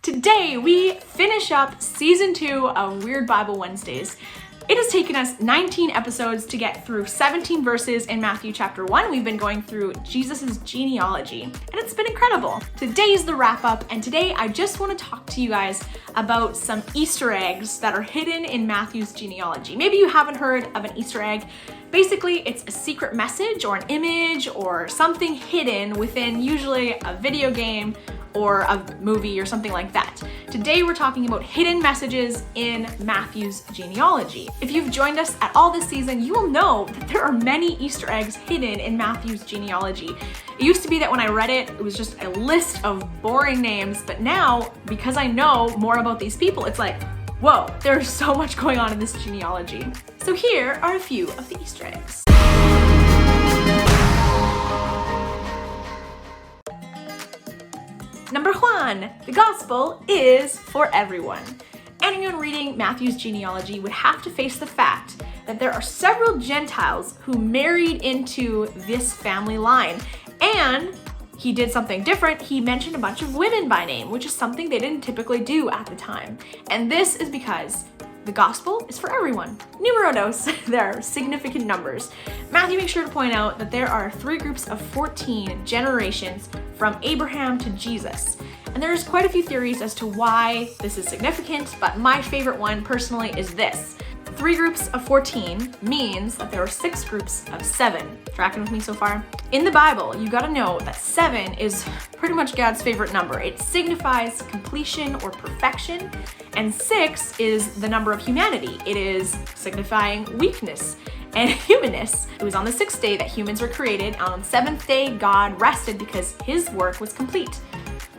Today we finish up season 2 of Weird Bible Wednesdays. It has taken us 19 episodes to get through 17 verses in Matthew chapter 1. We've been going through Jesus' genealogy, and it's been incredible. Today's the wrap up, and today I just want to talk to you guys about some Easter eggs that are hidden in Matthew's genealogy. Maybe you haven't heard of an Easter egg. Basically, it's a secret message or an image or something hidden within usually a video game or a movie or something like that. Today we're talking about hidden messages in Matthew's genealogy. If you've joined us at all this season, you will know that there are many Easter eggs hidden in Matthew's genealogy. It used to be that when I read it, it was just a list of boring names, but now, because I know more about these people, it's like, whoa, there's so much going on in this genealogy. So here are a few of the Easter eggs. Number 1, the gospel is for everyone. Anyone reading Matthew's genealogy would have to face the fact that there are several Gentiles who married into this family line, and he did something different. He mentioned a bunch of women by name, which is something they didn't typically do at the time. And this is because the gospel is for everyone. Numero dos, there are significant numbers. Matthew makes sure to point out that there are 3 groups of 14 generations from Abraham to Jesus. And there's quite a few theories as to why this is significant, but my favorite one personally is this. 3 groups of 14 means that there are 6 groups of 7. Tracking with me so far? In the Bible, you gotta know that 7 is pretty much God's favorite number. It signifies completion or perfection, and 6 is the number of humanity. It is signifying weakness and humanness. It was on the 6th day that humans were created, and on the 7th day, God rested because his work was complete.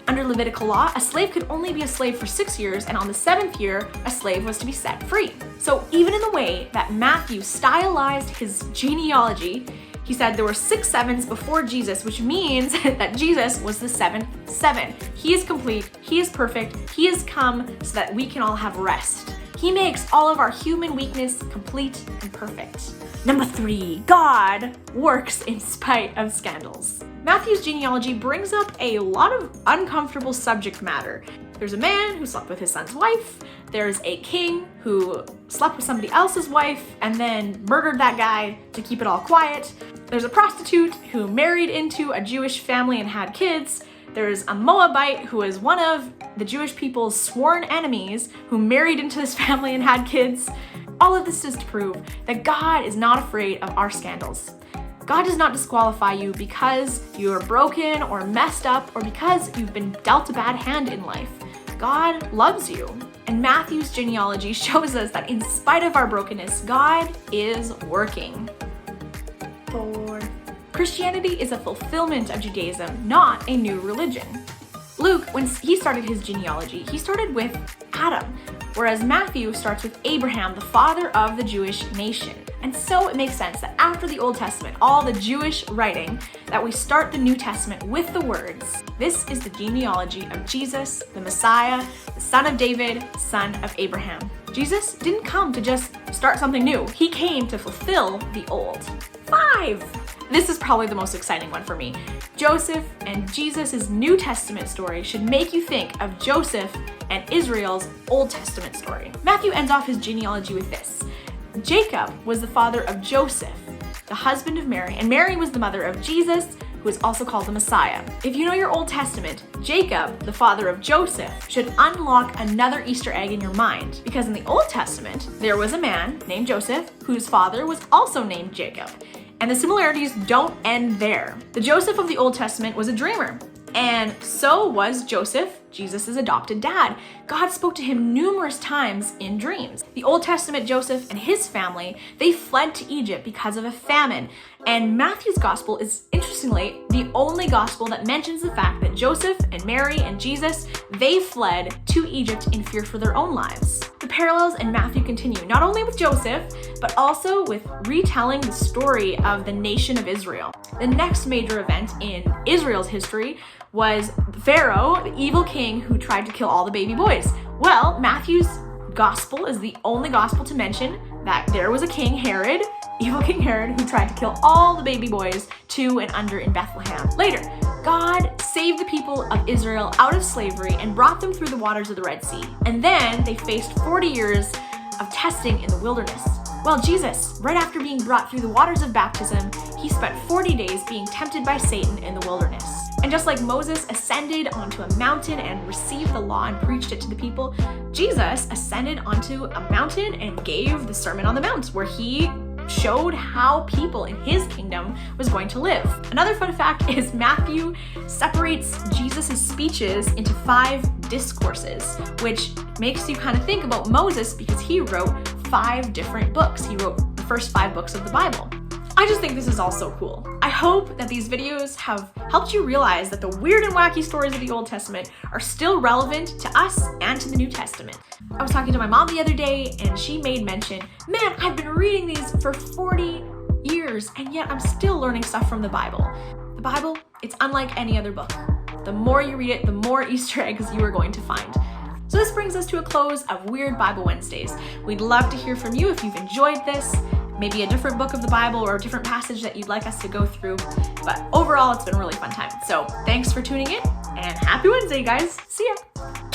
Under Levitical law, a slave could only be a slave for 6 years, and on the 7th year, a slave was to be set free. So even in the way that Matthew stylized his genealogy, he said there were 6 sevens before Jesus, which means that Jesus was the 7th 7. He is complete, he is perfect, he has come so that we can all have rest. He makes all of our human weakness complete and perfect. Number 3, God works in spite of scandals. Matthew's genealogy brings up a lot of uncomfortable subject matter. There's a man who slept with his son's wife. There's a king who slept with somebody else's wife and then murdered that guy to keep it all quiet. There's a prostitute who married into a Jewish family and had kids. There's a Moabite who is one of the Jewish people's sworn enemies who married into this family and had kids. All of this is to prove that God is not afraid of our scandals. God does not disqualify you because you are broken or messed up or because you've been dealt a bad hand in life. God loves you. And Matthew's genealogy shows us that in spite of our brokenness, God is working. 4. Christianity is a fulfillment of Judaism, not a new religion. Luke, when he started his genealogy, he started with Adam, whereas Matthew starts with Abraham, the father of the Jewish nation. And so it makes sense that after the Old Testament, all the Jewish writing, that we start the New Testament with the words, "This is the genealogy of Jesus, the Messiah, the son of David, son of Abraham." Jesus didn't come to just start something new. He came to fulfill the old. 5. This is probably the most exciting one for me. Joseph and Jesus' New Testament story should make you think of Joseph and Israel's Old Testament story. Matthew ends off his genealogy with this. Jacob was the father of Joseph, the husband of Mary, and Mary was the mother of Jesus, who is also called the Messiah. If you know your Old Testament, Jacob, the father of Joseph, should unlock another Easter egg in your mind, because in the Old Testament, there was a man named Joseph whose father was also named Jacob. And the similarities don't end there. The Joseph of the Old Testament was a dreamer, and so was Joseph, Jesus' adopted dad. God spoke to him numerous times in dreams. The Old Testament Joseph and his family, they fled to Egypt because of a famine. And Matthew's gospel is, interestingly, the only gospel that mentions the fact that Joseph and Mary and Jesus, they fled to Egypt in fear for their own lives. The parallels in Matthew continue, not only with Joseph, but also with retelling the story of the nation of Israel. The next major event in Israel's history was Pharaoh, the evil king who tried to kill all the baby boys. Well, Matthew's gospel is the only gospel to mention that there was a king, Herod, evil King Herod, who tried to kill all the baby boys 2 and under in Bethlehem. Later, God saved the people of Israel out of slavery and brought them through the waters of the Red Sea. And then they faced 40 years of testing in the wilderness. Well, Jesus, right after being brought through the waters of baptism, he spent 40 days being tempted by Satan in the wilderness. And just like Moses ascended onto a mountain and received the law and preached it to the people, Jesus ascended onto a mountain and gave the Sermon on the Mount, where he showed how people in his kingdom was going to live. Another fun fact is Matthew separates Jesus' speeches into 5 discourses, which makes you kind of think about Moses because he wrote 5 different books. He wrote the first 5 books of the Bible. I just think this is all so cool. I hope that these videos have helped you realize that the weird and wacky stories of the Old Testament are still relevant to us and to the New Testament. I was talking to my mom the other day and she made mention, man, I've been reading these for 40 years and yet I'm still learning stuff from the Bible. The Bible, it's unlike any other book. The more you read it, the more Easter eggs you are going to find. So this brings us to a close of Weird Bible Wednesdays. We'd love to hear from you if you've enjoyed this, maybe a different book of the Bible or a different passage that you'd like us to go through. But overall, it's been a really fun time. So thanks for tuning in and happy Wednesday, guys. See ya.